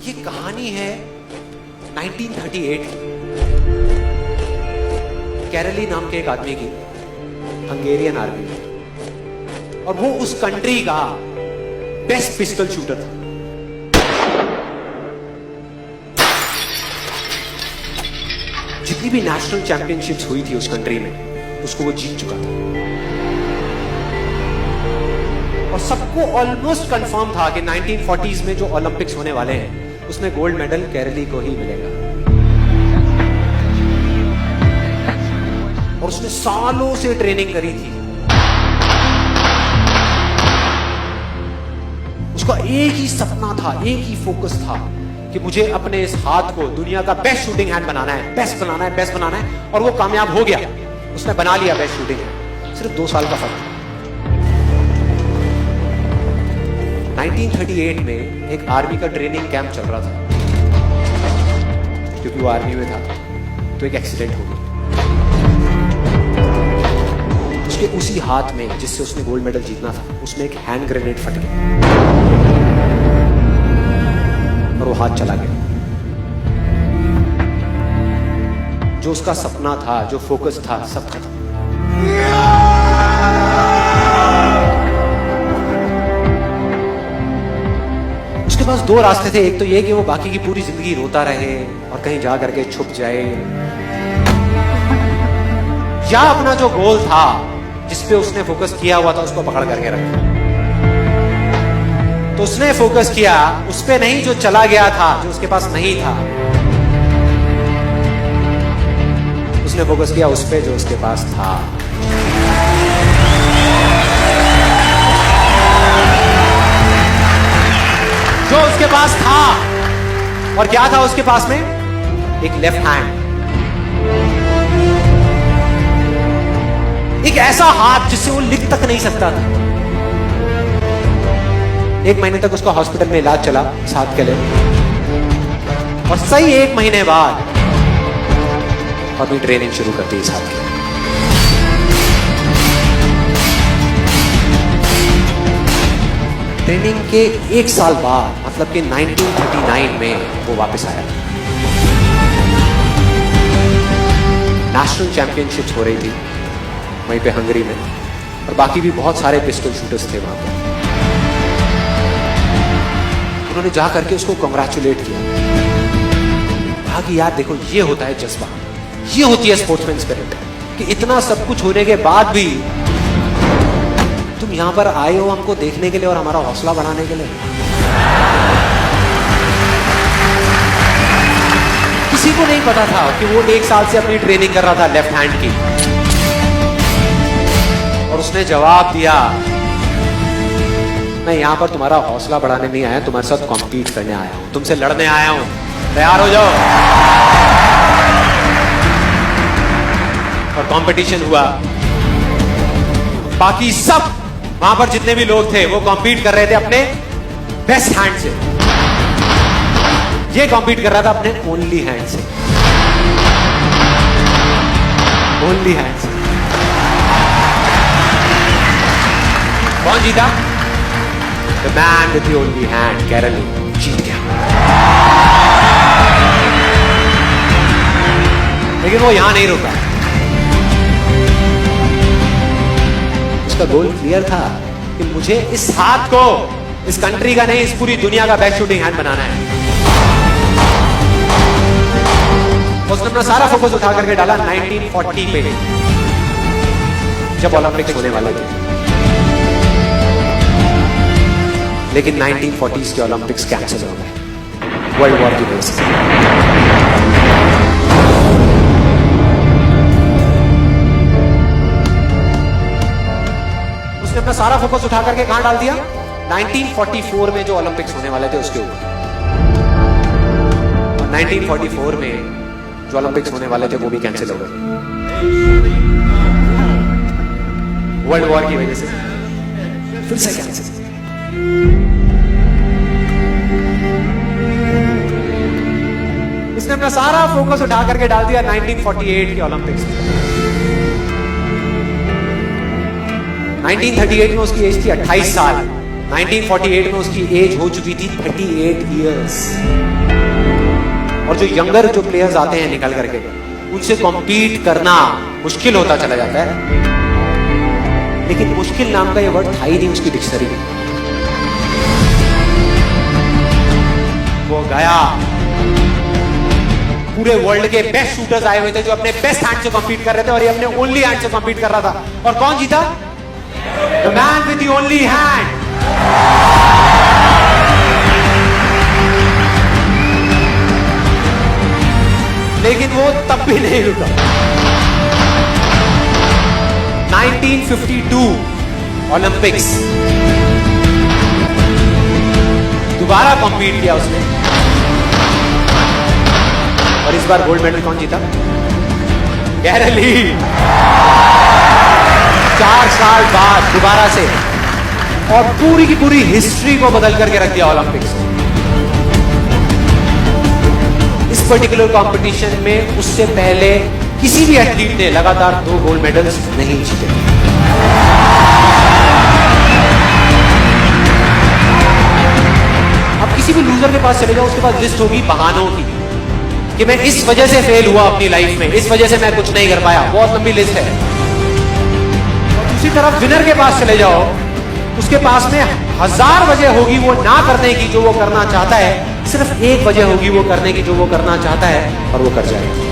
ये कहानी है 1938 कैरली नाम के एक आदमी की, हंगेरियन आर्मी में, और वो उस कंट्री का बेस्ट पिस्टल शूटर था। जितनी भी नेशनल चैंपियनशिप्स हुई थी उस कंट्री में, उसको वो जीत चुका था। और सबको ऑलमोस्ट कंफर्म था कि 1940s में जो ओलंपिक्स होने वाले हैं उसमें गोल्ड मेडल केरली को ही मिलेगा। और उसने सालों से ट्रेनिंग करी थी। उसका एक ही सपना था, एक ही फोकस था कि मुझे अपने इस हाथ को दुनिया का बेस्ट शूटिंग हैंड बनाना है, बेस्ट बनाना है, बेस्ट बनाना है। और वो कामयाब हो गया, उसने बना लिया बेस्ट शूटिंग हैंड। सिर्फ 2 साल का फर्क। 1938 में एक आर्मी का ट्रेनिंग कैंप चल रहा था, क्योंकि वो आर्मी में था, तो एक एक्सीडेंट हो गया। उसके उसी हाथ में जिससे उसने गोल्ड मेडल जीतना था, उसमें एक हैंड ग्रेनेड फट गया और वो हाथ चला गया। जो उसका सपना था, जो फोकस था, सब खत्म। उसके पास 2 रास्ते थे। एक तो ये कि वो बाकी की पूरी जिंदगी रोता रहे और कहीं जा करके छुप जाए, या अपना जो गोल था जिसपे उसने फोकस किया हुआ था उसको पकड़ करके रखे। तो उसने फोकस किया उस पे नहीं जो चला गया था, जो उसके पास नहीं था। उसने फोकस किया उस पे जो उसके पास था। जो उसके पास था, और क्या था उसके पास में? एक लेफ्ट हैंड, एक ऐसा हाथ जिससे वो लिख तक नहीं सकता था। 1 महीने तक उसका हॉस्पिटल में इलाज चला इस हाथ के लिए, और सही 1 महीने बाद अपनी ट्रेनिंग शुरू कर दी इस हाथ के। ट्रेनिंग के 1 साल बाद, मतलब कि 1939 में वो वापस आया। नेशनल चैंपियनशिप्स हो रही थी वहीं पे हंगरी में, और बाकी भी बहुत सारे पिस्टल शूटर्स थे वहां पर। उन्होंने जा करके उसको कांग्रेचुलेट किया, कहा कि यार देखो, ये होता है जज्बा, ये होती है स्पोर्ट्समैन स्पिरिट, कि इतना सब कुछ होने के बाद भी तुम यहां पर आए हो हमको देखने के लिए और हमारा हौसला बढ़ाने के लिए। किसी को नहीं पता था कि वो 1 साल से अपनी ट्रेनिंग कर रहा था लेफ्ट हैंड की, और उसने जवाब दिया, मैं यहां पर तुम्हारा हौसला बढ़ाने नहीं आया, तुम्हारे साथ कॉम्पीट करने आया हूं, तुमसे लड़ने आया हूं, तैयार हो जाओ। और कंपटीशन हुआ। बाकी सब वहां पर जितने भी लोग थे वो कॉम्पीट कर रहे थे अपने बेस्ट हैंड से। ये कॉम्पीट कर रहा था अपने ओनली हैंड से, ओनली हैंड से। कौन जीता? The man with the only hand, केरली, जीत गया। लेकिन वो यहां नहीं रुका। उसका गोल क्लियर था कि मुझे इस हाथ को, इस कंट्री का नहीं, इस पूरी दुनिया का बेस्ट शूटिंग हैंड बनाना है। उसने अपना सारा फोकस उठा करके डाला 1940 पे, जब ओलंपिक्स होने वाले थे। लेकिन 1940s के ओलंपिक्स कैंसिल हो गए वर्ल्ड वॉर की वजह से। उसने अपना सारा फोकस उठा करके कहां डाल दिया? 1944 में जो ओलंपिक्स होने वाले थे उसके ऊपर। और 1944 में जो ओलंपिक्स होने वाले थे वो भी कैंसिल हो गए वर्ल्ड वॉर की वजह से। फिर से कैंसिल। उसने अपना सारा फोकस उठा करके डाल दिया 1948 के ओलंपिक्स में। 1938 में उसकी एज थी 28 साल। 1948 में उसकी एज हो चुकी थी 38 इयर्स। और जो यंगर जो प्लेयर्स आते हैं निकल करके, उनसे कॉम्पीट करना मुश्किल होता चला जाता है। लेकिन मुश्किल नाम का ये वर्ड था ही नहीं उसकी डिक्शनरी में। वो गया, पूरे वर्ल्ड के बेस्ट शूटर्स आए हुए थे जो अपने बेस्ट हैंड से कॉम्पीट कर रहे थे, और ये अपने ओनली हैंड से कॉम्पीट कर रहा था। और कौन जीता? The man with the only hand. लेकिन वो तब भी नहीं रुका। 1952 ओलंपिक्स, दोबारा कॉम्पीट किया उसने, और इस बार गोल्ड मेडल कौन जीता? गैरल ली। 4 साल बाद दोबारा से, और पूरी की पूरी हिस्ट्री को बदल करके रख दिया ओलंपिक्स। इस पर्टिकुलर कंपटीशन में उससे पहले किसी भी एथलीट ने लगातार 2 गोल्ड मेडल्स नहीं जीते। अब किसी भी लूजर के पास चले जाओ, उसके पास लिस्ट होगी बहानों की कि मैं इस वजह से फेल हुआ अपनी लाइफ में, इस वजह से मैं कुछ नहीं कर पाया। बहुत लंबी लिस्ट है। और दूसरी तरफ विनर के पास चले जाओ, उसके पास में 1000 वजह होगी वो ना करने की जो वो करना चाहता है, सिर्फ एक वजह होगी वो करने की जो वो करना चाहता है, और वो कर जाएगा।